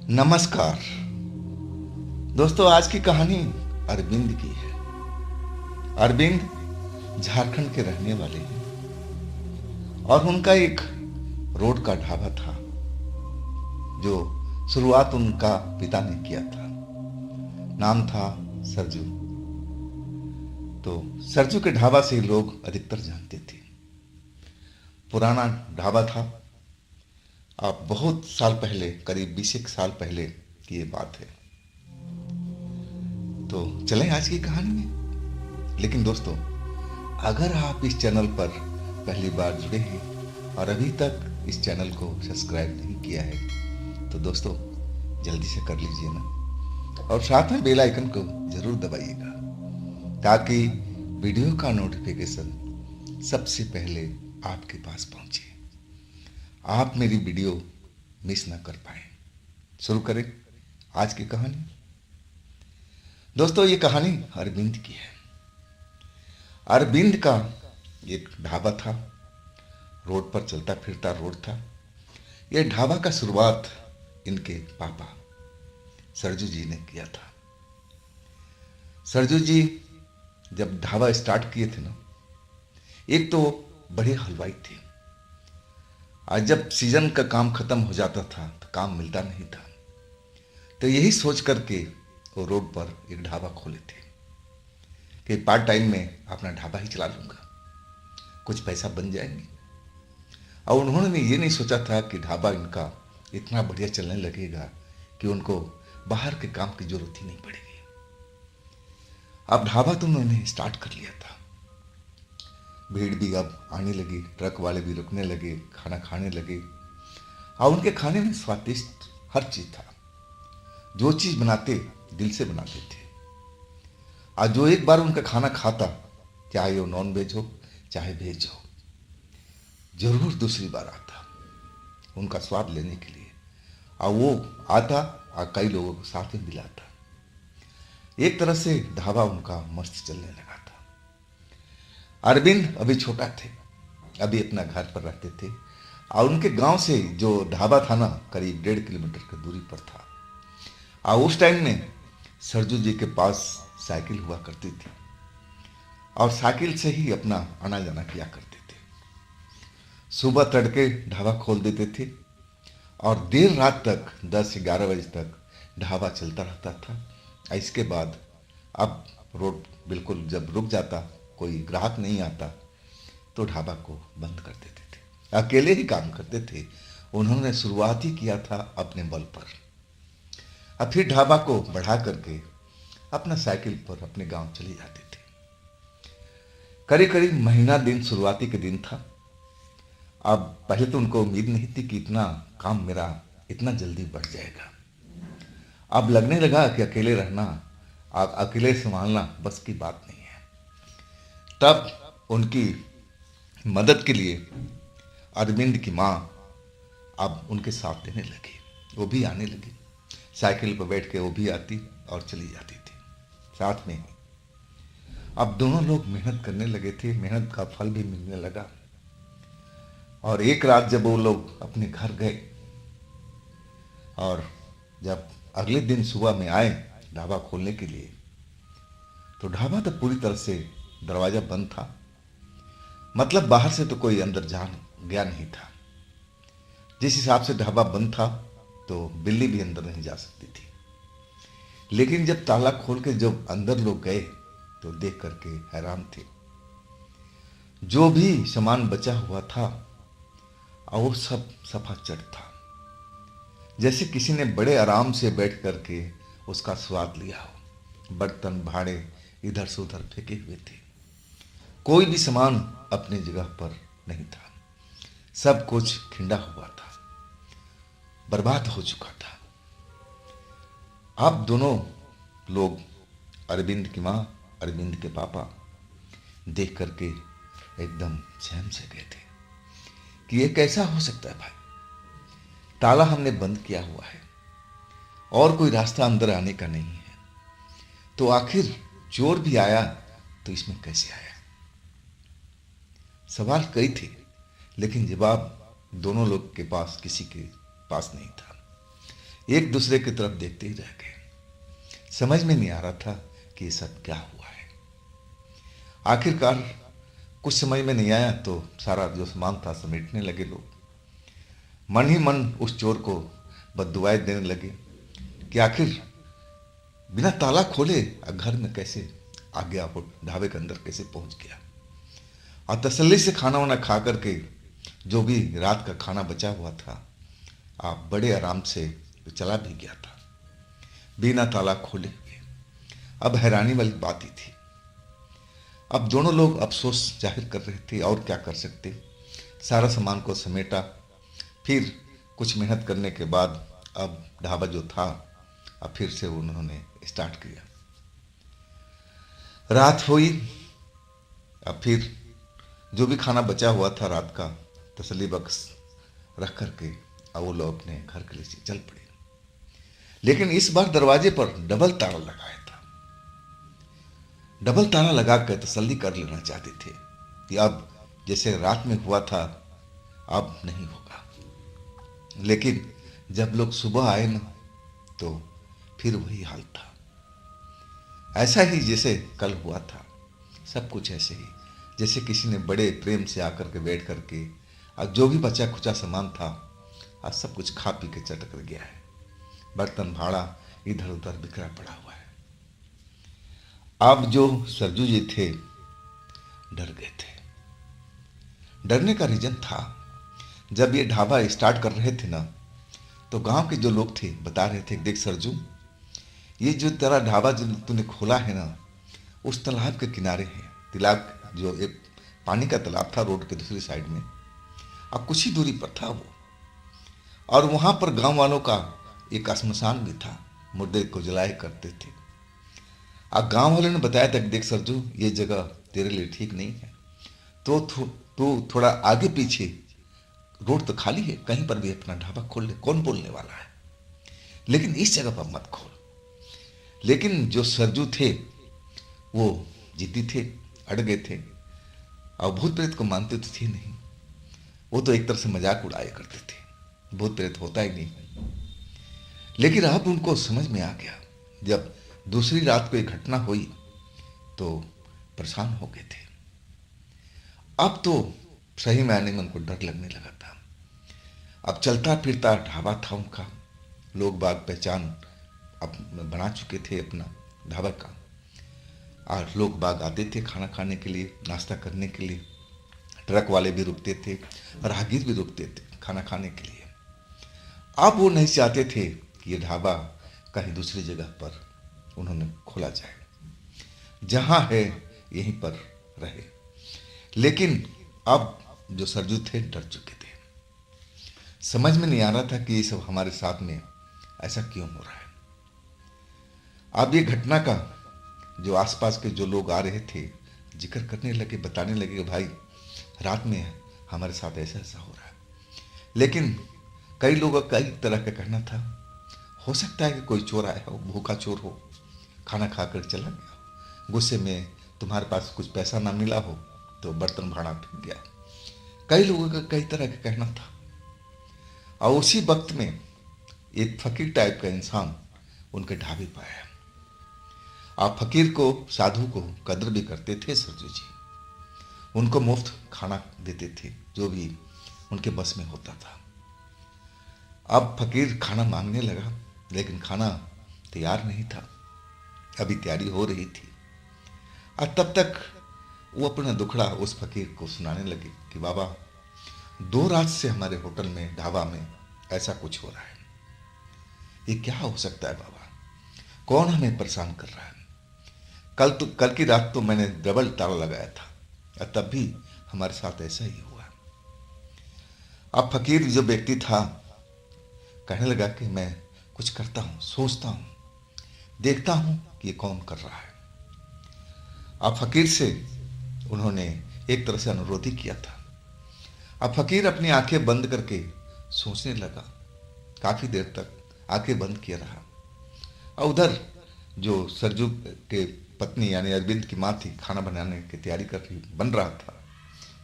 नमस्कार दोस्तों, आज की कहानी अरविंद की है। अरविंद झारखंड के रहने वाले हैं और उनका एक रोड का ढाबा था जो शुरुआत उनका पिता ने किया था। नाम था सरजू। तो सरजू के ढाबा से लोग अधिकतर जानते थे। पुराना ढाबा था। अब बहुत साल पहले, करीब 20 साल पहले की ये बात है। तो चलें आज की कहानी में। लेकिन दोस्तों, अगर आप इस चैनल पर पहली बार जुड़े हैं और अभी तक इस चैनल को सब्सक्राइब नहीं किया है तो दोस्तों जल्दी से कर लीजिए ना, और साथ में बेल आइकन को जरूर दबाइएगा ताकि वीडियो का नोटिफिकेशन सबसे पहले आपके पास पहुंचे, आप मेरी वीडियो मिस ना कर पाए। शुरू करें आज की कहानी। दोस्तों, ये कहानी अरविंद की है। अरविंद का एक ढाबा था, रोड पर चलता फिरता रोड था। यह ढाबा का शुरुआत इनके पापा सरजू जी ने किया था। सरजू जी जब ढाबा स्टार्ट किए थे ना, एक तो बड़े हलवाई थे। आज जब सीजन का काम खत्म हो जाता था तो काम मिलता नहीं था, तो यही सोच करके वो रोड पर एक ढाबा खोले थे कि पार्ट टाइम में अपना ढाबा ही चला लूंगा, कुछ पैसा बन जाएंगे। और उन्होंने ये नहीं सोचा था कि ढाबा इनका इतना बढ़िया चलने लगेगा कि उनको बाहर के काम की जरूरत ही नहीं पड़ेगी। अब ढाबा तो उन्होंने स्टार्ट कर लिया था। भीड़ भी अब आने लगी, ट्रक वाले भी रुकने लगे, खाना खाने लगे। और उनके खाने में स्वादिष्ट हर चीज था। जो चीज बनाते दिल से बनाते थे। और जो एक बार उनका खाना खाता, चाहे वो नॉन वेज हो चाहे वेज हो, जरूर दूसरी बार आता उनका स्वाद लेने के लिए। और वो आता और कई लोगों को साथ में मिलाता। एक तरह से ढाबा उनका मस्त चलने लगा था। अरविंद अभी छोटा थे, अभी अपना घर पर रहते थे। और उनके गांव से जो ढाबा था ना, करीब 1.5 किलोमीटर की दूरी पर था। और उस टाइम में सरजू जी के पास साइकिल हुआ करती थी और साइकिल से ही अपना आना जाना किया करते थे। सुबह तड़के ढाबा खोल देते थे और देर रात तक 10-11 बजे तक ढाबा चलता रहता था। इसके बाद अब रोड बिल्कुल जब रुक जाता, कोई ग्राहक नहीं आता, तो ढाबा को बंद कर देते थे। अकेले ही काम करते थे। उन्होंने शुरुआत ही किया था अपने बल पर। अब फिर ढाबा को बढ़ा करके अपना साइकिल पर अपने गांव चले जाते थे। करीब करीब महीना दिन शुरुआती के दिन था। अब पहले तो उनको उम्मीद नहीं थी कि इतना काम मेरा इतना जल्दी बढ़ जाएगा। अब लगने लगा कि अकेले रहना, अकेले संभालना बस की बात नहीं है। तब उनकी मदद के लिए अरविंद की माँ अब उनके साथ देने लगी। वो भी आने लगी, साइकिल पर बैठ के वो भी आती और चली जाती थी साथ में ही। अब दोनों लोग मेहनत करने लगे थे, मेहनत का फल भी मिलने लगा। और एक रात जब वो लोग अपने घर गए और जब अगले दिन सुबह में आए ढाबा खोलने के लिए, तो ढाबा तो पूरी तरह से दरवाजा बंद था। मतलब बाहर से तो कोई अंदर जा गया नहीं था। जिस हिसाब से ढाबा बंद था तो बिल्ली भी अंदर नहीं जा सकती थी। लेकिन जब ताला खोल के जब अंदर लोग गए तो देख करके हैरान थे। जो भी सामान बचा हुआ था और वो सब सफा चट था, जैसे किसी ने बड़े आराम से बैठ करके उसका स्वाद लिया हो। बर्तन भाड़े इधर से उधर फेंके हुए थे। कोई भी सामान अपनी जगह पर नहीं था। सब कुछ खिंडा हुआ था, बर्बाद हो चुका था। अब दोनों लोग, अरविंद की माँ, अरविंद के पापा, देख करके एकदम सहम से गए थे कि ये कैसा हो सकता है भाई। ताला हमने बंद किया हुआ है और कोई रास्ता अंदर आने का नहीं है, तो आखिर चोर भी आया तो इसमें कैसे आया। सवाल कई थे लेकिन जवाब दोनों लोग के पास किसी के पास नहीं था। एक दूसरे की तरफ देखते ही रह गए। समझ में नहीं आ रहा था कि ये सब क्या हुआ है। आखिरकार कुछ समझ में नहीं आया तो सारा जो सामान था समेटने लगे लोग। मन ही मन उस चोर को बद्दुआएं देने लगे कि आखिर बिना ताला खोले घर में कैसे आ गया, वो ढाबे के अंदर कैसे पहुंच गया। और तसल्ली से खाना वाना खा करके जो भी रात का खाना बचा हुआ था, आप बड़े आराम से चला भी गया था बिना ताला खोले हुए। अब हैरानी वाली बात ही थी। अब दोनों लोग अफसोस जाहिर कर रहे थे, और क्या कर सकते। सारा सामान को समेटा, फिर कुछ मेहनत करने के बाद अब ढाबा जो था अब फिर से उन्होंने स्टार्ट किया। रात हुई। अब फिर जो भी खाना बचा हुआ था रात का तसल्ली बख्श रख करके अब वो लोग अपने घर के लिए चल पड़े। लेकिन इस बार दरवाजे पर डबल ताला लगाया था। डबल ताला लगा कर तसल्ली कर लेना चाहते थे कि अब जैसे रात में हुआ था अब नहीं होगा। लेकिन जब लोग सुबह आए ना तो फिर वही हाल था, ऐसा ही जैसे कल हुआ था। सब कुछ ऐसे ही जैसे किसी ने बड़े प्रेम से आकर के बैठ करके और जो भी बचा खुचा सामान था आज सब कुछ खा पी के चटक गया है। बर्तन भाड़ा इधर उधर बिखरा पड़ा हुआ है। अब जो सरजू जी थे डर गए थे। डरने का रीजन था, जब ये ढाबा स्टार्ट कर रहे थे ना तो गांव के जो लोग थे बता रहे थे, देख सरजू, ये जो तेरा ढाबा जो तूने खोला है ना उस तालाब के किनारे है। तालाब जो एक पानी का तालाब था रोड के दूसरी साइड में, अब कुछ ही दूरी पर था वो। और वहां पर गांव वालों का एक श्मशान भी था, मुर्दे को जलाए करते थे। अब गांव वालों ने बताया था कि देख सरजू, ये जगह तेरे लिए ठीक नहीं है, तो तू थोड़ा आगे पीछे, रोड तो खाली है, कहीं पर भी अपना ढाबा खोल ले, कौन बोलने वाला है, लेकिन इस जगह पर मत खोल। लेकिन जो सरजू थे वो जिद्दी थे, अड़ गए थे। और भूत प्रेत को मानते तो थे नहीं, वो तो एक तरह से मजाक उड़ाया करते थे, भूत प्रेत होता ही नहीं। लेकिन अब उनको समझ में आ गया, जब दूसरी रात को एक घटना हुई तो परेशान हो गए थे। अब तो सही मायने में उनको डर लगने लगा था। अब चलता फिरता ढाबा था उनका, लोग बाग पहचान अब बना चुके थे अपना ढाबा का, और लोग बाग आते थे खाना खाने के लिए, नाश्ता करने के लिए। ट्रक वाले भी रुकते थे, राहगीर भी रुकते थे खाना खाने के लिए। अब वो नहीं चाहते थे कि ये ढाबा कहीं दूसरी जगह पर उन्होंने खोला जाए, जहां है यहीं पर रहे। लेकिन अब जो सरजू थे डर चुके थे। समझ में नहीं आ रहा था कि ये सब हमारे साथ में ऐसा क्यों हो रहा है। अब ये घटना का जो आसपास के जो लोग आ रहे थे जिक्र करने लगे, बताने लगे, भाई रात में हमारे साथ ऐसा ऐसा हो रहा है। लेकिन कई लोगों का कई तरह का कहना था, हो सकता है कि कोई चोर आया हो, भूखा चोर हो, खाना खाकर चला गया हो, गुस्से में तुम्हारे पास कुछ पैसा ना मिला हो तो बर्तन भाड़ा फेंक गया। कई लोगों का कई तरह का कहना था। और उसी वक्त में एक फकीर टाइप का इंसान उनके ढाबे पर आया। आप फकीर को, साधु को कदर भी करते थे सरजू जी, उनको मुफ्त खाना देते थे जो भी उनके बस में होता था। अब फकीर खाना मांगने लगा, लेकिन खाना तैयार नहीं था, अभी तैयारी हो रही थी। और तब तक वो अपना दुखड़ा उस फकीर को सुनाने लगे कि बाबा, 2 रात से हमारे होटल में, ढाबा में ऐसा कुछ हो रहा है। ये क्या हो सकता है बाबा, कौन हमें परेशान कर रहा है। कल की रात तो मैंने डबल ताला लगाया था और तब भी हमारे साथ ऐसा ही हुआ। अब फकीर जो व्यक्ति था कहने लगा कि मैं कुछ करता हूँ, सोचता हूँ, देखता हूँ कि ये कौन कर रहा है। अब फकीर से उन्होंने एक तरह से अनुरोध ही किया था। अब फकीर अपनी आंखें बंद करके सोचने लगा, काफी देर तक आंखें बंद किया रहा। और उधर जो सरजू के पत्नी यानी अरविंद की माँ थी, खाना बनाने की तैयारी कर रही, बन रहा था,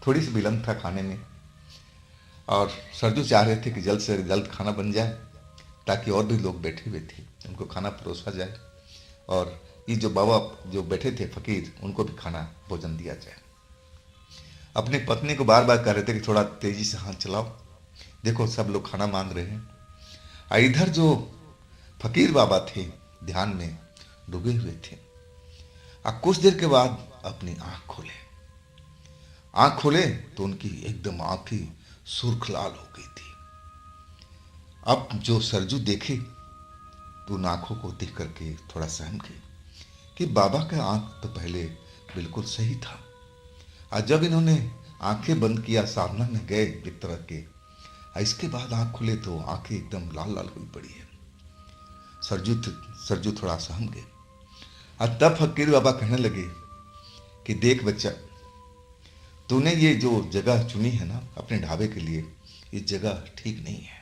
थोड़ी सी विलम्ब था खाने में। और सरजू चाह रहे थे कि जल्द से जल्द खाना बन जाए ताकि और भी लोग बैठे हुए थे उनको खाना परोसा जाए, और ये जो बाबा जो बैठे थे फकीर, उनको भी खाना भोजन दिया जाए। अपनी पत्नी को बार बार कह रहे थे कि थोड़ा तेजी से हाथ चलाओ, देखो सब लोग खाना मांग रहे हैं। और इधर जो फकीर बाबा थे ध्यान में डूबे हुए थे। और कुछ देर के बाद अपनी आंख खोले तो उनकी एकदम आंखें सुर्ख लाल हो गई थी। अब जो सरजू देखे तो उन आंखों को देख करके थोड़ा सहम गए कि बाबा का आंख तो पहले बिल्कुल सही था, और जब इन्होंने आंखें बंद किया सामने में गए एक तरह के, इसके बाद आंख खुले तो आंखें एकदम लाल लाल हुई पड़ी है। सरजू थोड़ा सहम गए, और तब फकीर बाबा कहने लगे कि देख बच्चा, तूने ये जो जगह चुनी है ना अपने ढाबे के लिए, ये जगह ठीक नहीं है।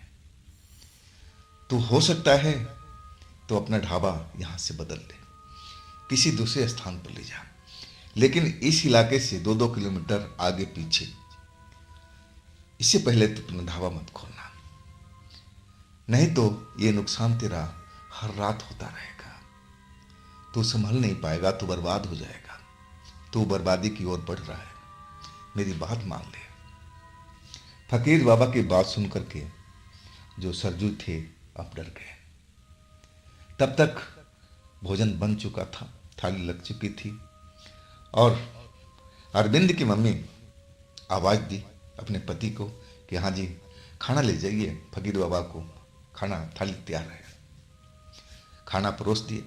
तू हो सकता है तो अपना ढाबा यहाँ से बदल ले, किसी दूसरे स्थान पर ले जा, लेकिन इस इलाके से 2-2 किलोमीटर आगे पीछे इससे पहले तो अपना ढाबा मत खोलना, नहीं तो ये नुकसान तेरा हर रात होता रहेगा। तू संभल नहीं पाएगा, तू बर्बाद हो जाएगा, तू बर्बादी की ओर बढ़ रहा है, मेरी बात मान ले। फकीर बाबा की बात सुन करके जो सरजू थे अब डर गए। तब तक भोजन बन चुका था, थाली लग चुकी थी, और अरविंद की मम्मी आवाज़ दी अपने पति को कि हाँ जी खाना ले जाइए, फकीर बाबा को खाना थाली तैयार है। खाना परोस दिए,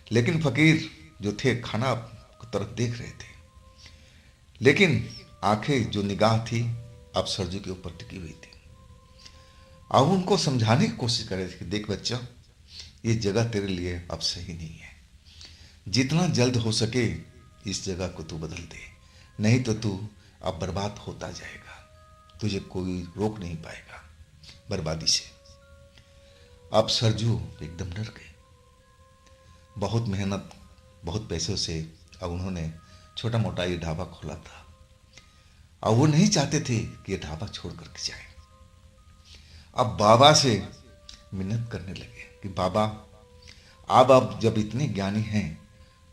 लेकिन फकीर जो थे खाना की तरफ देख रहे थे, लेकिन आंखें जो निगाह थी अब सरजू के ऊपर टिकी हुई थी। अब उनको समझाने की कोशिश कर रहे थे कि देख बच्चा, ये जगह तेरे लिए अब सही नहीं है, जितना जल्द हो सके इस जगह को तू बदल दे, नहीं तो तू अब बर्बाद होता जाएगा, तुझे कोई रोक नहीं पाएगा बर्बादी से। अब सरजू एकदम डर गए। बहुत मेहनत, बहुत पैसों से अब उन्होंने छोटा मोटा ये ढाबा खोला था, और वो नहीं चाहते थे कि ये ढाबा छोड़ करके जाए। अब बाबा से मिन्नत करने लगे कि बाबा आप जब इतने ज्ञानी हैं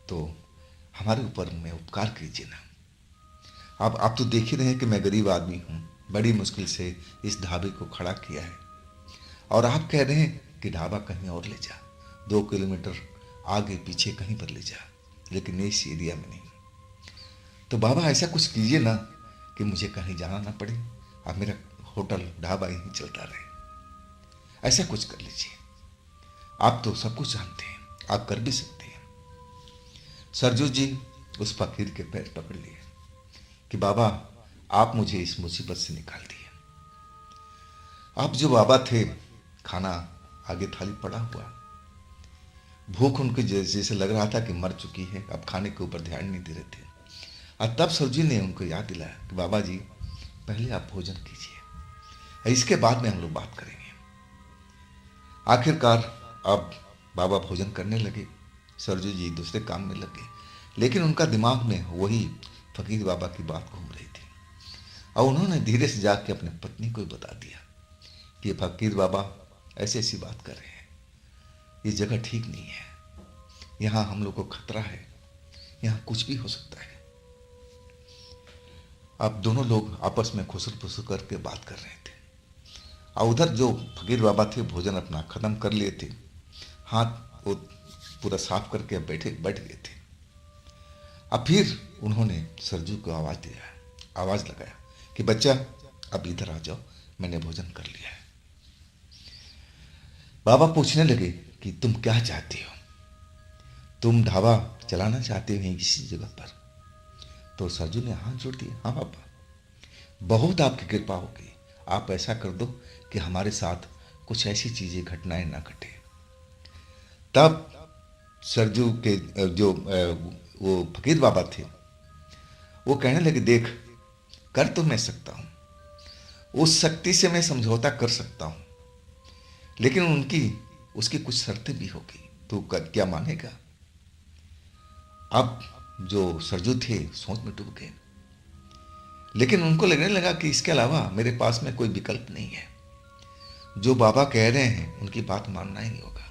तो हमारे ऊपर में उपकार कीजिए ना। अब आप तो देख ही रहे हैं कि मैं गरीब आदमी हूँ, बड़ी मुश्किल से इस ढाबे को खड़ा किया है, और आप कह रहे हैं कि ढाबा कहीं और ले जा, 2 किलोमीटर आगे पीछे कहीं पर ले जा, लेकिन इस एरिया में नहीं। तो बाबा ऐसा कुछ कीजिए ना कि मुझे कहीं जाना ना पड़े, अब मेरा होटल ढाबा यहीं चलता रहे, ऐसा कुछ कर लीजिए। आप तो सब कुछ जानते हैं, आप कर भी सकते हैं। सरजू जी उस फकीर के पैर पकड़ लिए कि बाबा आप मुझे इस मुसीबत से निकाल दिए। अब जो बाबा थे, खाना आगे थाली पड़ा हुआ, भूख उनके जैसे लग रहा था कि मर चुकी है, अब खाने के ऊपर ध्यान नहीं दे रहे थे। और तब सरजू ने उनको याद दिलाया कि बाबा जी पहले आप भोजन कीजिए, इसके बाद में हम लोग बात करेंगे। आखिरकार अब बाबा भोजन करने लगे, सरजू जी दूसरे काम में लगे, लेकिन उनका दिमाग में वही फकीर बाबा की बात घूम रही थी, और उन्होंने धीरे से जाके अपनी पत्नी को बता दिया कि फकीर बाबा ऐसी ऐसी बात कर रहे हैं, ये जगह ठीक नहीं है, यहाँ हम लोग को खतरा है, यहाँ कुछ भी हो सकता है। अब दोनों लोग आपस में खुसर फुसर करके बात कर रहे थे, और उधर जो फकीर बाबा थे भोजन अपना ख़त्म कर लिए थे, हाथ वो पूरा साफ करके बैठ गए थे। अब फिर उन्होंने सरजू को आवाज़ लगाया कि बच्चा अब इधर आ जाओ, मैंने भोजन कर लिया है। बाबा पूछने लगे कि तुम क्या चाहती हो, तुम ढाबा चलाना चाहते हो किसी जगह पर? तो सरजू ने हाथ जोड़ दिया, हाँ बाबा, बहुत आपकी कृपा होगी, आप ऐसा कर दो कि हमारे साथ कुछ ऐसी चीज़ें घटनाएं ना घटे। तब सरजू के जो वो फकीर बाबा थे वो कहने लगे देख, कर तो मैं सकता हूँ, उस शक्ति से मैं समझौता कर सकता हूँ, लेकिन उसकी कुछ शर्तें भी होगी, तो क्या मानेगा? अब जो सरजू थे सोच में डूब गए, लेकिन उनको लगने लगा कि इसके अलावा मेरे पास में कोई विकल्प नहीं है। जो बाबा कह रहे हैं उनकी बात मानना ही होगा।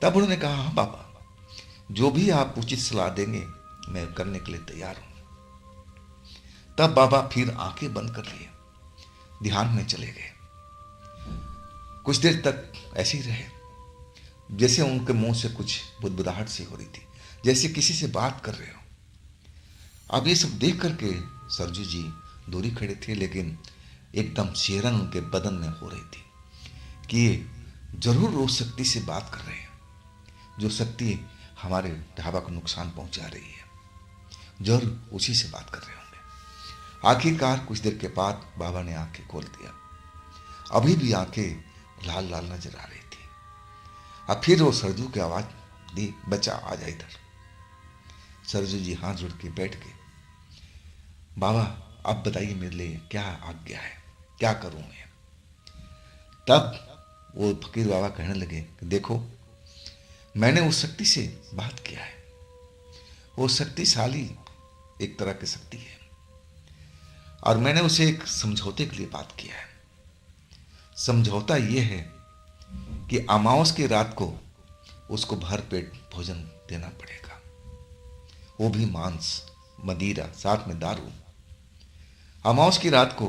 तब उन्होंने कहा, हाँ बाबा, जो भी आप उचित सलाह देंगे मैं करने के लिए तैयार हूं। तब बाबा फिर आंखें बंद कर लिए, ध्यान में चले गए। कुछ देर तक ऐसे ही रहे, जैसे उनके मुंह से कुछ बुदबुदाहट सी हो रही थी, जैसे किसी से बात कर रहे हो। अब ये सब देख करके सरजू जी दूरी खड़े थे, लेकिन एकदम शेरन उनके बदन में हो रही थी कि ये जरूर उस शक्ति से बात कर रहे हैं, जो शक्ति हमारे ढाबा को नुकसान पहुंचा रही है। जरूर उसी से बात कर रहे होंगे। आखिरकार कुछ देर के बाद बाबा ने आंखें खोल दिया। अभी भी आंखें लाल लाल नजर आ रही थी। अब फिर वो सरजू की आवाज दी, बच्चा आ जा इधर। सरजू जी हाथ जोड़ के बैठ गए। बाबा अब बताइए मेरे लिए क्या आज्ञा है, क्या करूं मैं। तब वो फकीर बाबा कहने लगे कि देखो, मैंने उस शक्ति से बात किया है। वो शक्तिशाली एक तरह की शक्ति है, और मैंने उसे एक समझौते के लिए बात किया है। समझौता ये है कि अमावस की रात को उसको भर पेट भोजन देना पड़ेगा, वो भी मांस, मदिरा, साथ में दारू। अमावस की रात को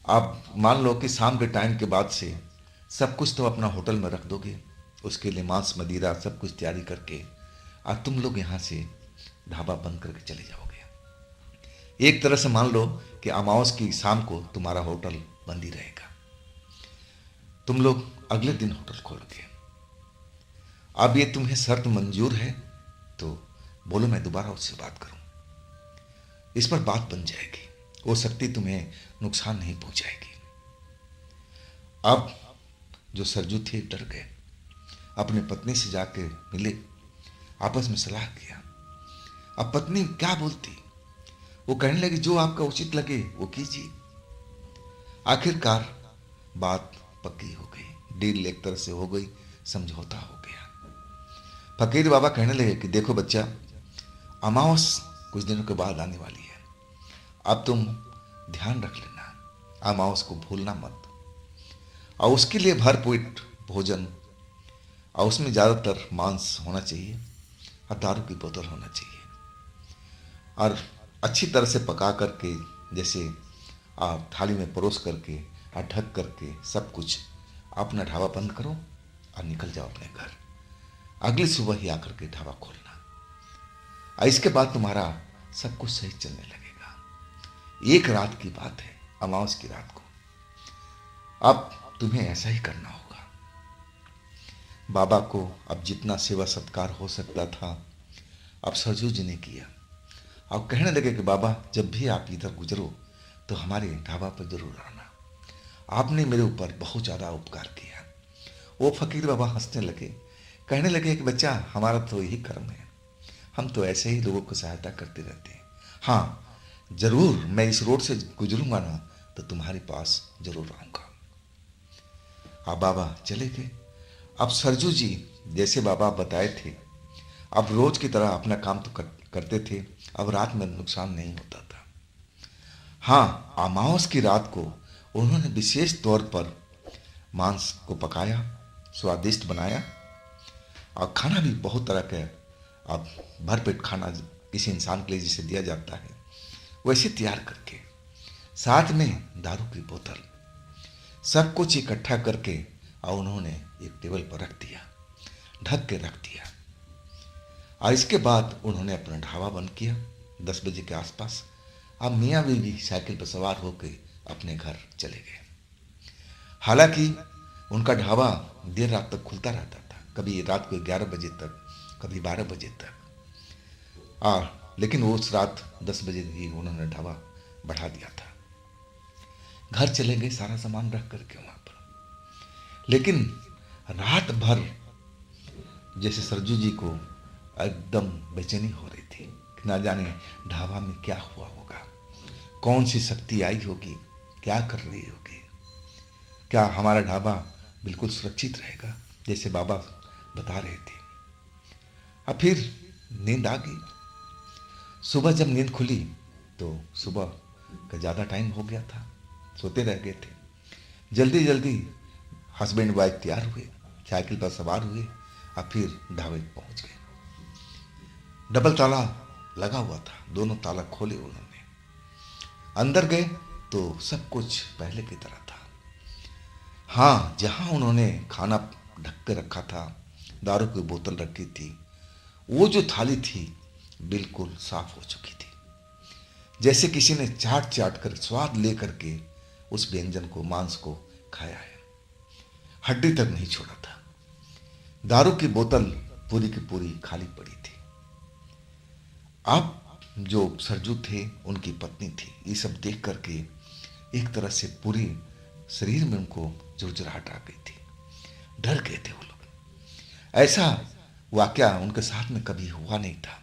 आप मान लो कि शाम के टाइम के बाद से सब कुछ तो अपना होटल में रख दोगे, उसके लिए मांस, मदिरा सब कुछ तैयारी करके, और तुम लोग यहाँ से ढाबा बंद करके चले जाओगे। एक तरह से मान लो कि अमावस की शाम को तुम्हारा होटल बंद ही रहेगा। तुम लोग अगले दिन होटल खोलोगे। अब ये तुम्हें शर्त मंजूर है तो बोलो, मैं दोबारा उससे बात करूं। इस पर बात बन जाएगी, वो शक्ति तुम्हें नुकसान नहीं पहुंचाएगी। अब जो सरजू थे डर गए, अपने पत्नी से जाके मिले, आपस में सलाह किया। अब पत्नी क्या बोलती, वो कहने लगी जो आपका उचित लगे वो कीजिए। आखिरकार बात पक्की हो गई, डील एक तरह से हो गई, समझौता हो गया। फकीर बाबा कहने लगे कि देखो बच्चा, अमावस कुछ दिनों के बाद आने वाली है। अब तुम ध्यान रख लेना, अमावस को भूलना मत, और उसके लिए भरपेट भोजन, और उसमें ज़्यादातर मांस होना चाहिए, और दारू की बोतल होना चाहिए, और अच्छी तरह से पका करके, जैसे आप थाली में परोस करके और ढक करके सब कुछ अपना ढाबा बंद करो और निकल जाओ अपने घर। अगली सुबह ही आकर के ढाबा खोलना, और इसके बाद तुम्हारा सब कुछ सही चलने लगेगा। एक रात की बात है, अमावस की रात को। अब तुम्हें ऐसा ही करना होगा। बाबा को अब जितना सेवा सत्कार हो सकता था अब सरजू जी ने किया, और कहने लगे कि बाबा जब भी आप इधर गुजरो तो हमारे ढाबा पर जरूर आना, आपने मेरे ऊपर बहुत ज़्यादा उपकार किया। वो फकीर बाबा हंसने लगे, कहने लगे कि बच्चा हमारा तो यही कर्म है, हम तो ऐसे ही लोगों को सहायता करते रहते हैं। हाँ जरूर, मैं इस रोड से गुजरूंगा ना तो तुम्हारे पास जरूर आऊँगा। अब बाबा चले गए। अब सरजू जी जैसे बाबा बताए थे, अब रोज की तरह अपना काम तो करते थे, अब रात में नुकसान नहीं होता था। हाँ, अमावस की रात को उन्होंने विशेष तौर पर मांस को पकाया, स्वादिष्ट बनाया, और खाना भी बहुत तरह का, अब भरपेट खाना किसी इंसान के लिए जिसे दिया जाता है वैसे तैयार करके, साथ में दारू की बोतल, सब कुछ इकट्ठा करके और उन्होंने एक टेबल पर रख दिया, ढक के रख दिया। और इसके बाद उन्होंने अपना ढाबा बंद किया 10 बजे के आसपास। अब मियाँ बीवी साइकिल पर सवार होकर अपने घर चले गए। हालांकि उनका ढाबा देर रात तक खुलता रहता था, कभी रात को 11 बजे तक, कभी 12 बजे तक। लेकिन वो उस रात 10 बजे ही उन्होंने ढाबा बढ़ा दिया था। घर चले गए सारा सामान रख करके वहाँ पर। लेकिन रात भर जैसे सरजू जी को एकदम बेचैनी हो रही थी कि ना जाने ढाबा में क्या हुआ होगा, कौन सी शक्ति आई होगी, क्या कर रही होगी, क्या हमारा ढाबा बिल्कुल सुरक्षित रहेगा जैसे बाबा बता रहे थे। अब फिर नींद आ गई। सुबह जब नींद खुली तो सुबह का ज़्यादा टाइम हो गया था, सोते रह गए थे। जल्दी जल्दी हस्बैंड वाइफ तैयार हुए, साइकिल पर सवार हुए और फिर ढाबे पहुंच गए। डबल ताला लगा हुआ था, दोनों ताला खोले उन्होंने, अंदर गए तो सब कुछ पहले की तरह था। हाँ, जहां उन्होंने खाना ढक के रखा था, दारू की बोतल रखी थी, वो जो थाली थी बिल्कुल साफ हो चुकी थी, जैसे किसी ने चाट चाट कर स्वाद ले करके उस व्यंजन को, मांस को खाया है, हड्डी तक नहीं छोड़ा था। दारू की बोतल पूरी की पूरी खाली पड़ी थी। अब जो सरजू थे, उनकी पत्नी थी, ये सब देख करके एक तरह से पूरी शरीर में उनको झुरझुराहट आ गई थी, डर गए थे वो लोग। ऐसा वाकया उनके साथ में कभी हुआ नहीं था।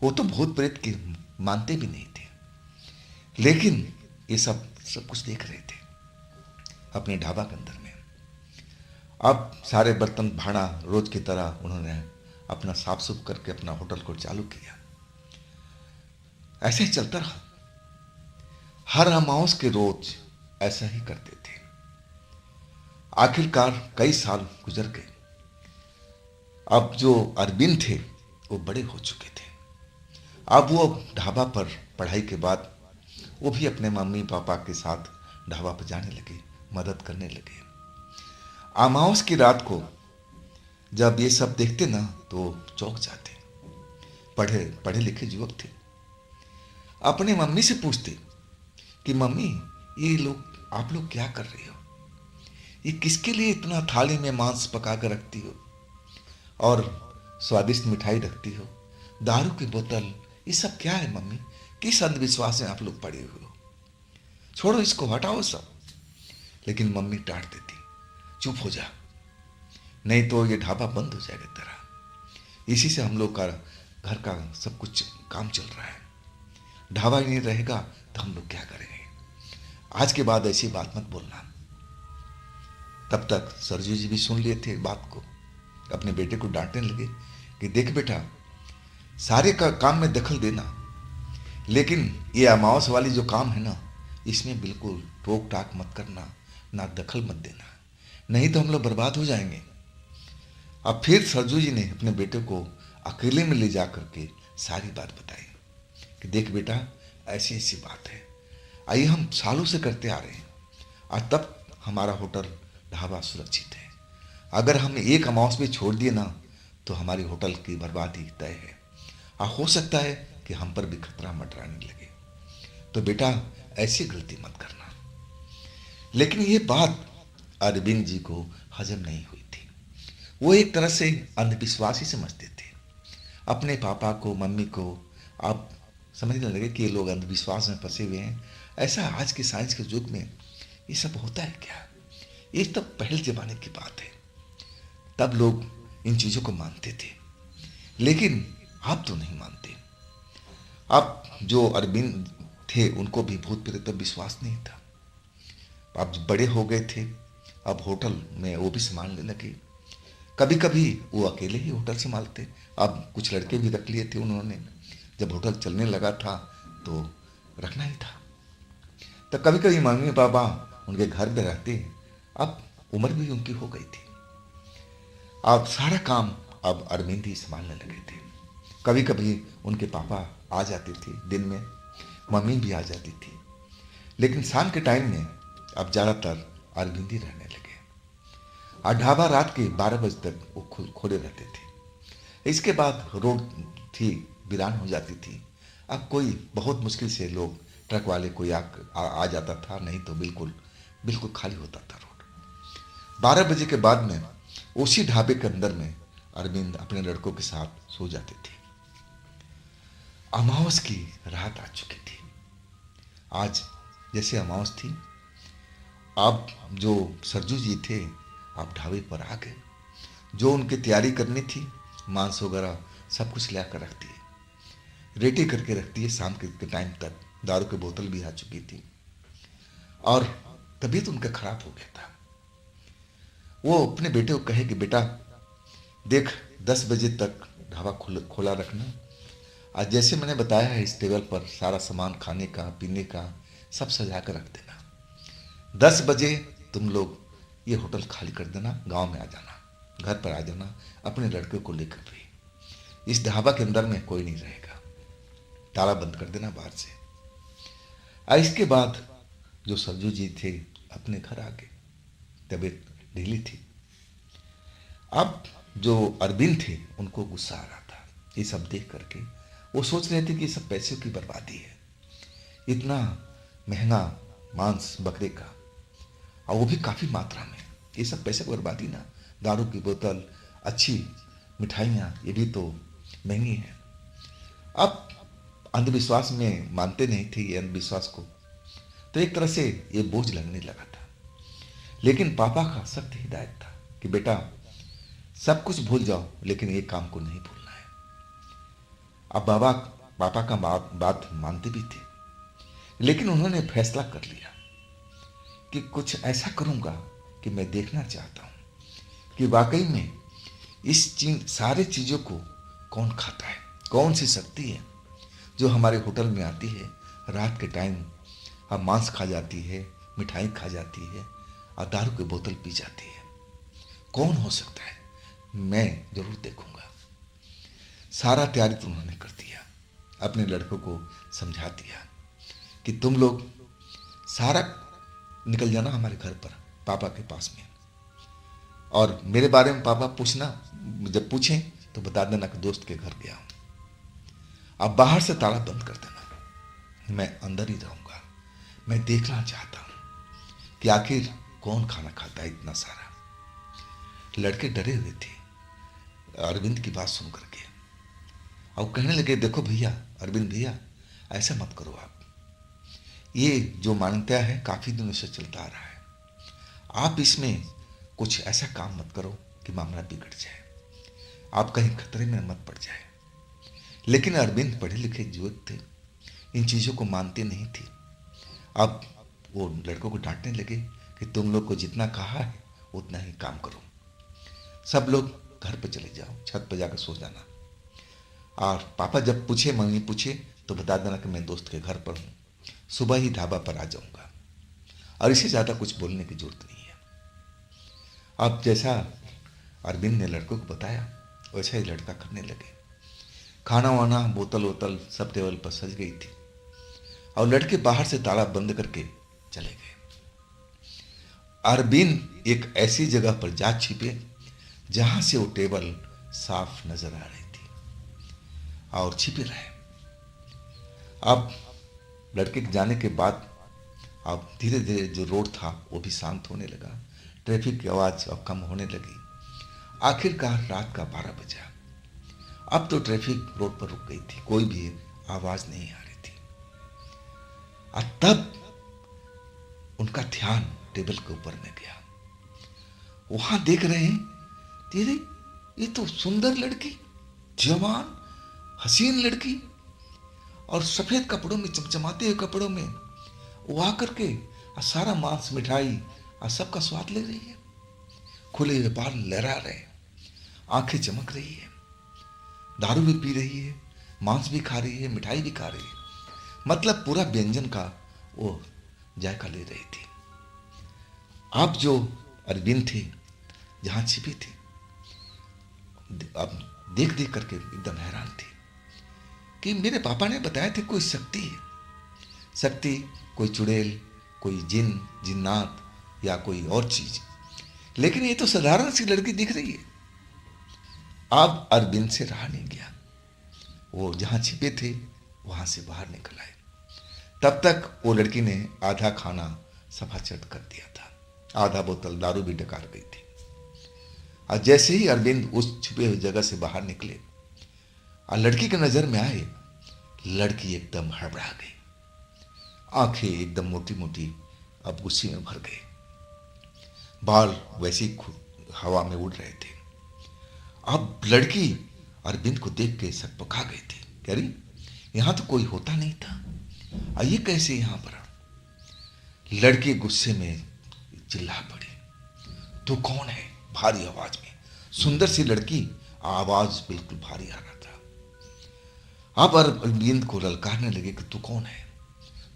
वो तो भूत प्रेत के मानते भी नहीं थे, लेकिन ये सब सब कुछ देख रहे थे अपने ढाबा के अंदर में। अब सारे बर्तन भाड़ा रोज की तरह उन्होंने अपना साफ सुफ करके अपना होटल को चालू किया। ऐसे ही चलता रहा, हर अमावस के रोज ऐसा ही करते थे। आखिरकार कई साल गुजर गए। अब जो अरविंद थे वो बड़े हो चुके थे। अब वो ढाबा पर पढ़ाई के बाद वो भी अपने मम्मी पापा के साथ ढाबा पर जाने लगे, मदद करने लगे। अमावस की रात को जब ये सब देखते ना तो चौंक जाते। पढ़े पढ़े लिखे युवक थे, अपने मम्मी से पूछते कि मम्मी, ये लोग, आप लोग क्या कर रहे हो? ये किसके लिए इतना थाली में मांस पका कर रखती हो और स्वादिष्ट मिठाई रखती हो, दारू की बोतल, ये सब क्या है मम्मी? किस अंधविश्वास में आप लोग पड़े हुए हो? छोड़ो इसको, हटाओ सब। लेकिन मम्मी डांट देती, चुप हो जा, नहीं तो ये ढाबा बंद हो जाएगा तेरा। इसी से हम लोग का घर का सब कुछ काम चल रहा है। ढाबा ही नहीं रहेगा तो हम लोग क्या करेंगे? आज के बाद ऐसी बात मत बोलना। तब तक सरजू जी भी सुन लिए थे बात को, अपने बेटे को डांटने लगे कि देख बेटा, सारे का काम में दखल देना, लेकिन ये अमावस वाली जो काम है ना, इसमें बिल्कुल टोक टाक मत करना, ना दखल मत देना, नहीं तो हम लोग बर्बाद हो जाएंगे। अब फिर सरजू जी ने अपने बेटे को अकेले में ले जा करके सारी बात बताई कि देख बेटा, ऐसी ऐसी बात है, आइए हम सालों से करते आ रहे हैं और तब हमारा होटल ढाबा सुरक्षित है। अगर हमने एक अमावस भी छोड़ दिए ना तो हमारी होटल की बर्बादी तय है और हो सकता है कि हम पर भी खतरा मंडराने लगे। तो बेटा, ऐसी गलती मत करना। लेकिन ये बात अरविंद जी को हजम नहीं हुई थी। वो एक तरह से अंधविश्वास ही समझते थे अपने पापा को, मम्मी को। अब समझने लगे कि ये लोग अंधविश्वास में फंसे हुए हैं। ऐसा आज के साइंस के युग में ये सब होता है क्या? ये तब पहले जमाने की बात है, तब लोग इन चीज़ों को मानते थे, लेकिन अब तो नहीं मानते। अब जो अरविंद थे उनको भी भूत प्रेत पर विश्वास नहीं था। अब बड़े हो गए थे, अब होटल में वो भी संभालने लगे। कभी कभी वो अकेले ही होटल संभालते, अब कुछ लड़के भी रख लिए थे उन्होंने। जब होटल चलने लगा था तो रखना ही था। तो कभी कभी मम्मी पापा उनके घर में रहते। अब उम्र भी उनकी हो गई थी, अब सारा काम अब अरविंद ही संभालने लगे थे। कभी कभी उनके पापा आ जाते थे दिन में, मम्मी भी आ जाती थी, लेकिन शाम के टाइम में अब ज़्यादातर अरविंद ही रहने लगे और ढाबा रात के 12 बजे तक वो खोले रहते थे। इसके बाद रोड थी वीरान हो जाती थी। अब कोई बहुत मुश्किल से लोग, ट्रक वाले कोई आ जाता था, नहीं तो बिल्कुल बिल्कुल खाली होता था रोड। 12 बजे के बाद में उसी ढाबे के अंदर में अरविंद अपने लड़कों के साथ सो जाते थे। अमावस की रात आ चुकी थी। आज जैसे अमावस थी, अब जो सरजू जी थे अब ढाबे पर आ गए। जो उनकी तैयारी करनी थी, मांस वगैरह सब कुछ ला कर रख दिए, रेडी करके रख दिए। शाम के टाइम तक दारू की बोतल भी आ चुकी थी और तबीयत उनका खराब हो गया था। वो अपने बेटे को कहे कि बेटा देख, 10 बजे तक ढाबा खोला रखना, आज जैसे मैंने बताया है इस टेबल पर सारा सामान खाने का पीने का सब सजा कर रख देना। 10 बजे तुम लोग ये होटल खाली कर देना, गांव में आ जाना, घर पर आ जाना अपने लड़के को लेकर भी। इस ढाबा के अंदर में कोई नहीं रहेगा, ताला बंद कर देना बाहर से। और इसके बाद जो सरजू जी थे अपने घर आ गए, तबीयत ढीली थी। अब जो अरविंद थे उनको गुस्सा आ रहा था ये सब देख करके। वो सोच रहे थे कि सब पैसों की बर्बादी है, इतना महंगा मांस बकरे का, और वो भी काफ़ी मात्रा में। ये सब पैसे की बर्बादी ना, दारू की बोतल, अच्छी मिठाइयाँ, ये भी तो महंगी हैं। अब अंधविश्वास में मानते नहीं थे ये अंधविश्वास को, तो एक तरह से ये बोझ लगने लगा था। लेकिन पापा का सख्त हिदायत था कि बेटा सब कुछ भूल जाओ लेकिन एक काम को नहीं भूलना है। अब पापा का बात मानते भी थे, लेकिन उन्होंने फैसला कर लिया कि कुछ ऐसा करूंगा कि मैं देखना चाहता हूं कि वाकई में सारे चीज़ों को कौन खाता है, कौन सी शक्ति है जो हमारे होटल में आती है, रात के टाइम हम मांस खा जाती है, मिठाई खा जाती है और दारू की बोतल पी जाती है। कौन हो सकता है, मैं जरूर देखूंगा। सारा तैयारी तो उन्होंने कर दिया, अपने लड़कों को समझा दिया कि तुम लोग सारा निकल जाना हमारे घर पर पापा के पास में, और मेरे बारे में पापा पूछना, जब पूछें तो बता देना कि दोस्त के घर गया हूं। अब बाहर से ताला बंद कर देना, मैं अंदर ही रहूंगा। मैं देखना चाहता हूं कि आखिर कौन खाना खाता है इतना सारा। लड़के डरे हुए थे अरविंद की बात सुन करके, और कहने लगे देखो भैया, अरविंद भैया ऐसा मत करो आप, ये जो मान्यता है काफ़ी दिनों से चलता आ रहा है, आप इसमें कुछ ऐसा काम मत करो कि मामला बिगड़ जाए, आप कहीं खतरे में मत पड़ जाए। लेकिन अरविंद पढ़े लिखे युवक थे, इन चीज़ों को मानते नहीं थे। अब वो लड़कों को डांटने लगे कि तुम लोग को जितना कहा है उतना ही काम करो, सब लोग घर पर चले जाओ, छत पर जाकर सो जाना, और पापा जब पूछे, मम्मी पूछे तो बता देना कि मैं दोस्त के घर पर हूँ, सुबह ही ढाबा पर आ जाऊँगा, और इससे ज़्यादा कुछ बोलने की जरूरत नहीं है। अब जैसा अरविंद ने लड़कों को बताया वैसा ही लड़का करने लगे। खाना वाना, बोतल वोतल सब टेबल पर सज गई थी, और लड़के बाहर से ताला बंद करके चले गए। अरविंद एक ऐसी जगह पर जा छिपे जहां से वो टेबल साफ नजर आ रही थी, और छिपे रहे। अब लड़के के जाने के बाद अब धीरे धीरे जो रोड था वो भी शांत होने लगा, ट्रैफिक की आवाज़ अब कम होने लगी। आखिरकार रात का 12 बजा। अब तो ट्रैफिक रोड पर रुक गई थी, कोई भी आवाज़ नहीं आ रही थी। और तब उनका ध्यान टेबल के ऊपर में गया। वहां देख रहे हैं तेरे, ये तो सुंदर लड़की, जवान हसीन लड़की, और सफेद कपड़ों में, चमचमाते हुए कपड़ों में वो आकर के सारा मांस, मिठाई और सबका स्वाद ले रही है। खुले हुए बाल लहरा रहे हैं, आंखें चमक रही है, दारू भी पी रही है, मांस भी खा रही है, मिठाई भी खा रही है, मतलब पूरा व्यंजन का वो जायका ले रही थी। अब जो अरविंद थे जहां छिपी थी, अब देख देख करके एकदम हैरान थे कि मेरे पापा ने बताया थे कोई शक्ति है, शक्ति, कोई चुड़ैल, कोई जिन, जिन्नात या कोई और चीज, लेकिन ये तो साधारण सी लड़की दिख रही है। अब अरविंद से रहा नहीं गया, वो जहां छिपे थे वहां से बाहर निकल आए। तब तक वो लड़की ने आधा खाना सफाचट कर दिया था, आधा बोतल दारू भी डकार गई थी। और जैसे ही अरविंद उस छुपे हुई जगह से बाहर निकले और लड़की के नजर में आए, लड़की एकदम हड़बड़ा गई, आंखें एकदम मोटी मोटी अब गुस्से में भर गए, बाल वैसे ही हवा में उड़ रहे थे। अब लड़की अरविंद को देख के सकपका गई थी, कह रही यहां तो कोई होता नहीं था, और ये कैसे यहां पर? लड़की गुस्से में चिल्ला पड़ी, तू कौन है? भारी आवाज में, सुंदर सी लड़की, आवाज बिल्कुल भारी आ रहा था। अब अरविंद को ललकारने लगे कि तू कौन है,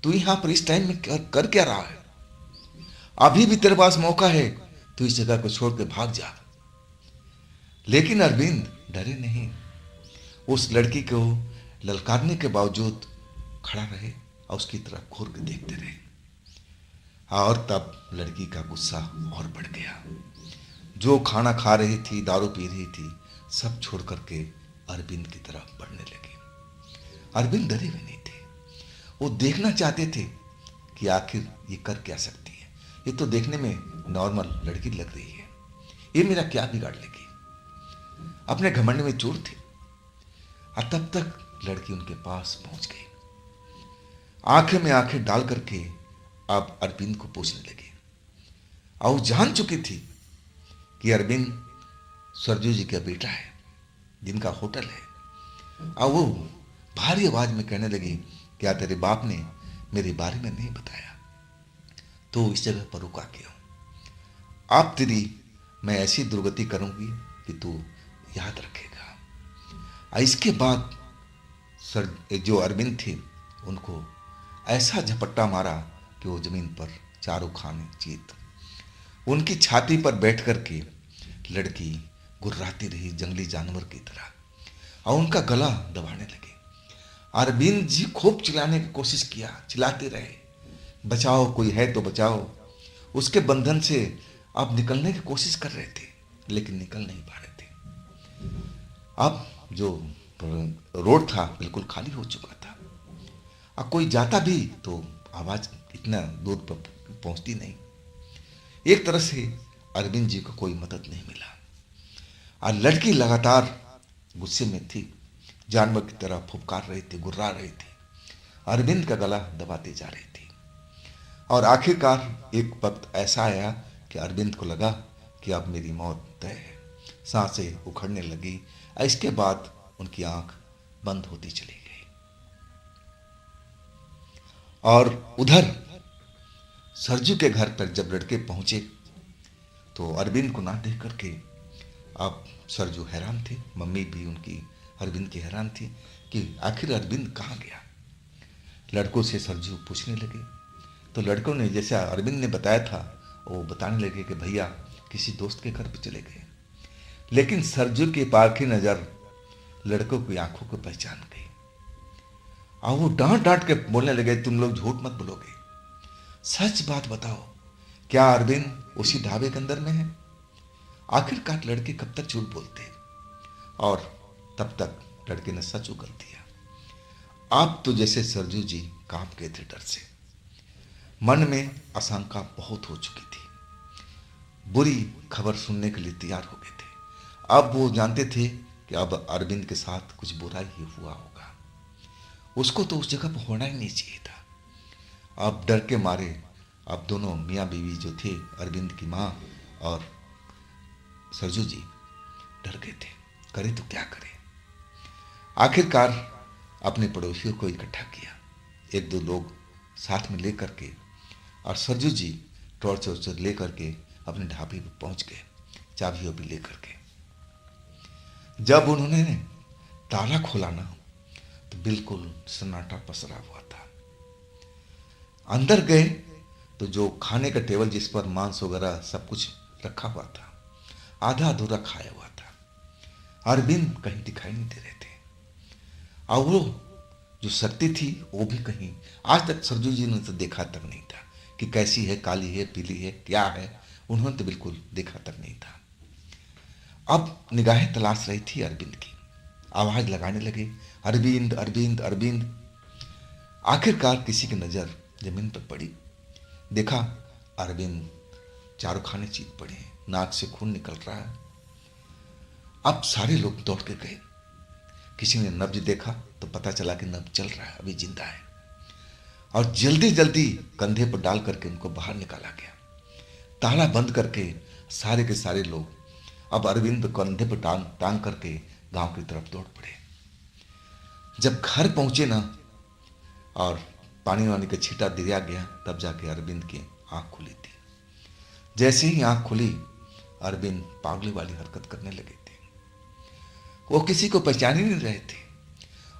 तू यहां पर इस टाइम में कर क्या रहा है? अभी भी तेरे पास मौका है, तू इस जगह को छोड़ के भाग जा। लेकिन अरविंद डरे नहीं, उस लड़की को ललकारने के बावजूद खड़ा रहे और उसकी तरफ घूर के देखते रहे। और तब लड़की का गुस्सा और बढ़ गया। जो खाना खा रही थी, दारू पी रही थी, सब छोड़ करके अरविंद की तरफ बढ़ने लगी। अरविंद डरे हुए नहीं थे, वो देखना चाहते थे कि आखिर ये कर क्या सकती है। ये तो देखने में नॉर्मल लड़की लग रही है, ये मेरा क्या बिगाड़ लेगी। अपने घमंड में चूर थे। और तब तक लड़की उनके पास पहुंच गई। आंखें में आंखें डाल करके अब अरविंद को पूछने लगी। और वो जान चुकी थी कि अरविंद सरजू जी का बेटा है, जिनका होटल है। और वो भारी आवाज में कहने लगी, क्या तेरे बाप ने मेरे बारे में नहीं बताया? तो इस जगह पर रुका क्यों? अब तेरी मैं ऐसी दुर्गति करूंगी कि तू याद रखेगा। और इसके बाद सर जो अरविंद थे उनको ऐसा झपट्टा मारा कि वो जमीन पर चारों खाने चीत। उनकी छाती पर बैठ करके लड़की गुर्राती रही जंगली जानवर की तरह और उनका गला दबाने लगे। अरविंद जी खूब चिल्लाने की कोशिश किया, चिल्लाते रहे, बचाओ, कोई है तो बचाओ। उसके बंधन से आप निकलने की कोशिश कर रहे थे, लेकिन निकल नहीं पा रहे थे। अब जो रोड था बिल्कुल खाली हो चुका था। अब कोई जाता भी तो आवाज इतना दूर पर पहुंचती नहीं। एक तरह से अरविंद जी को कोई मदद नहीं मिला और लड़की लगातार गुस्से में थी, जानवर की तरह फुफकार रही थी, गुर्रा रही थी, अरविंद का गला दबाते जा रही थी। और आखिरकार एक वक्त ऐसा आया कि अरविंद को लगा कि अब मेरी मौत तय है। सांसें उखड़ने लगी। इसके बाद उनकी आंख बंद होती चली गई। और उधर सरजू के घर पर जब लड़के पहुंचे तो अरविंद को ना देख करके अब सरजू हैरान थे, मम्मी भी उनकी अरविंद की हैरान थी कि आखिर अरविंद कहाँ गया। लड़कों से सरजू पूछने लगे तो लड़कों ने जैसा अरविंद ने बताया था वो बताने लगे कि भैया किसी दोस्त के घर पे चले गए। लेकिन सरजू की पारखी नजर लड़कों की आंखों को पहचान गई और वो डांट डांट के बोलने लगे, तुम लोग झूठ मत बोलोगे, सच बात बताओ, क्या अरविंद उसी ढाबे के अंदर में है? आखिरकार लड़के कब तक झूठ बोलते। और तब तक लड़के ने सच उगल दिया। अब तो जैसे सरजू जी कांप गए थे डर से, मन में आशंका बहुत हो चुकी थी, बुरी खबर सुनने के लिए तैयार हो गए थे। अब वो जानते थे कि अब अरविंद के साथ कुछ बुरा ही हुआ होगा, उसको तो उस जगह पर होना ही नहीं चाहिए था। अब डर के मारे अब दोनों मियाँ बीवी जो थे, अरविंद की माँ और सरजू जी, डर गए थे, करे तो क्या करे। आखिरकार अपने पड़ोसियों को इकट्ठा किया, एक दो लोग साथ में लेकर के, और सरजू जी टॉर्च वर्च लेकर के अपने ढाबे पर पहुंच गए, चाबियों भी लेकर के। जब उन्होंने ताला खोला ना तो बिल्कुल सन्नाटा पसरा हुआ था। अंदर गए तो जो खाने का टेबल जिस पर मांस वगैरह सब कुछ रखा हुआ था, आधा अधूरा खाया हुआ था। अरविंद कहीं दिखाई नहीं दे रहे थे और वो जो शक्ति थी वो भी कहीं, आज तक सरजू जी ने तो देखा तक नहीं था कि कैसी है, काली है, पीली है, क्या है, उन्होंने तो बिल्कुल देखा तक नहीं था। अब निगाहें तलाश रही थी अरविंद की, आवाज लगाने लगे, अरविंद अरविंद अरविंद। आखिरकार किसी की नजर जमीन पर पड़ी, देखा अरविंद चारों खाने चीत पड़े हैं, नाक से खून निकल रहा है। अब सारे लोग दौड़ के गए, किसी ने नब्ज देखा तो पता चला कि नब्ज चल रहा है, अभी जिंदा है। और जल्दी जल्दी कंधे पर डाल करके उनको बाहर निकाला गया, ताला बंद करके सारे के सारे लोग अब अरविंद कंधे पर टांग करके गांव की तरफ दौड़ पड़े। जब घर पहुंचे ना और पानी वानी का छींटा दिया गया, तब जाके अरविंद की आंख खुली थी। जैसे ही आंख खुली अरविंद पागली वाली हरकत करने लगे थे, वो किसी को पहचान ही नहीं रहे थे,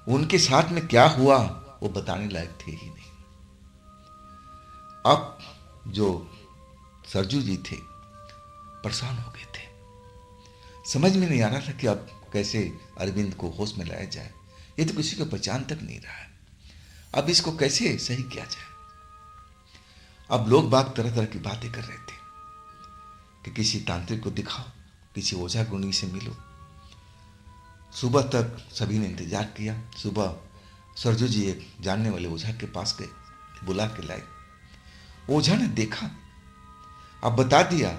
उनके साथ में क्या हुआ वो बताने लायक थे ही नहीं। अब जो सरजू जी थे परेशान हो गए थे। समझ में नहीं आ रहा था कि अब कैसे अरविंद को होश में लाया जाए। ये तो किसी को पहचान तक नहीं रहा है। अब इसको कैसे सही किया जाए। अब लोग बाग तरह तरह की बातें कर रहे थे कि किसी तांत्रिक को दिखाओ, किसी ओझा गुनी से मिलो। सुबह तक सभी ने इंतजार किया। सुबह सरजू जी एक जानने वाले ओझा के पास गए, बुला के लाए। ओझा ने देखा, अब बता दिया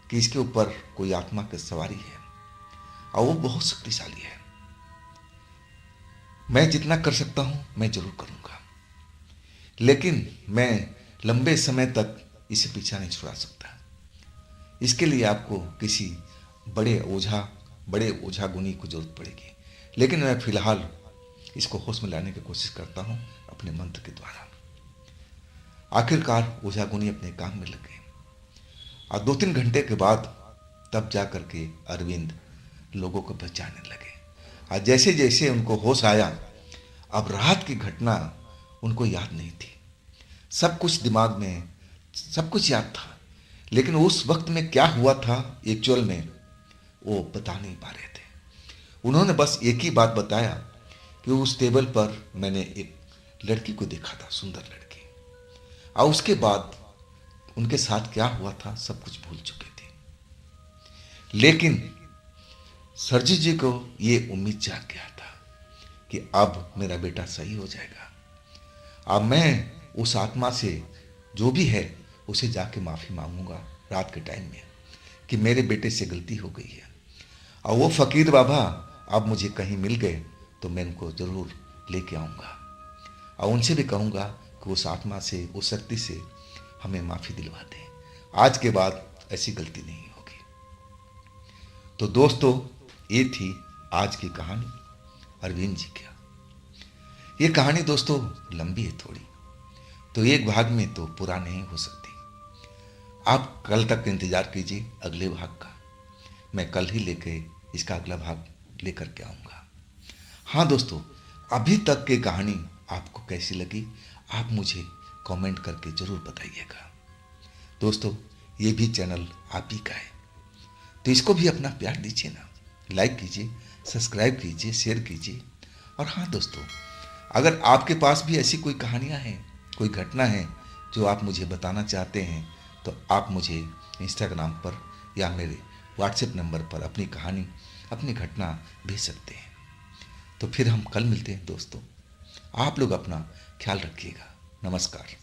कि इसके ऊपर कोई आत्मा की सवारी है और वो बहुत शक्तिशाली है। मैं जितना कर सकता हूं मैं जरूर करूंगा, लेकिन मैं लंबे समय तक इसे पीछा नहीं छुड़ा सकता। इसके लिए आपको किसी बड़े ओझा गुनी को जरूरत पड़ेगी, लेकिन मैं फिलहाल इसको होश में लाने की कोशिश करता हूं अपने मंत्र के द्वारा। आखिरकार ओझा गुनी अपने काम में लग गए और 2-3 घंटे के बाद तब जा करके अरविंद लोगों को पहचानने लगे। और जैसे जैसे उनको होश आया, अब रात की घटना उनको याद नहीं थी। सब कुछ दिमाग में, सब कुछ याद था, लेकिन उस वक्त में क्या हुआ था एक्चुअल में वो बता नहीं पा रहे थे। उन्होंने बस एक ही बात बताया कि उस टेबल पर मैंने एक लड़की को देखा था, सुंदर लड़की। और उसके बाद उनके साथ क्या हुआ था सब कुछ भूल चुके थे। लेकिन सरजी जी को ये उम्मीद जाग गया था कि अब मेरा बेटा सही हो जाएगा। अब मैं उस आत्मा से जो भी है उसे जाके माफ़ी मांगूंगा रात के टाइम में कि मेरे बेटे से गलती हो गई है। और वो फ़कीर बाबा अब मुझे कहीं मिल गए तो मैं उनको ज़रूर लेके आऊँगा और उनसे भी कहूँगा कि उस आत्मा से, उस शक्ति से हमें माफ़ी दिलवा दें। आज के बाद ऐसी गलती नहीं होगी। तो दोस्तों, ये थी आज की कहानी अरविंद जी की। ये कहानी दोस्तों लंबी है थोड़ी, तो एक भाग में तो पूरा नहीं हो सकती। आप कल तक इंतज़ार कीजिए अगले भाग का। मैं कल ही लेके इसका अगला भाग लेकर के आऊँगा। हाँ दोस्तों, अभी तक की कहानी आपको कैसी लगी आप मुझे कमेंट करके ज़रूर बताइएगा। दोस्तों, ये भी चैनल आप ही का है, तो इसको भी अपना प्यार दीजिए ना। लाइक कीजिए, सब्सक्राइब कीजिए, शेयर कीजिए। और हाँ दोस्तों, अगर आपके पास भी ऐसी कोई कहानियाँ हैं, कोई घटना है जो आप मुझे बताना चाहते हैं, तो आप मुझे इंस्टाग्राम पर या मेरे व्हाट्सएप नंबर पर अपनी कहानी, अपनी घटना भेज सकते हैं। तो फिर हम कल मिलते हैं दोस्तों। आप लोग अपना ख्याल रखिएगा। नमस्कार।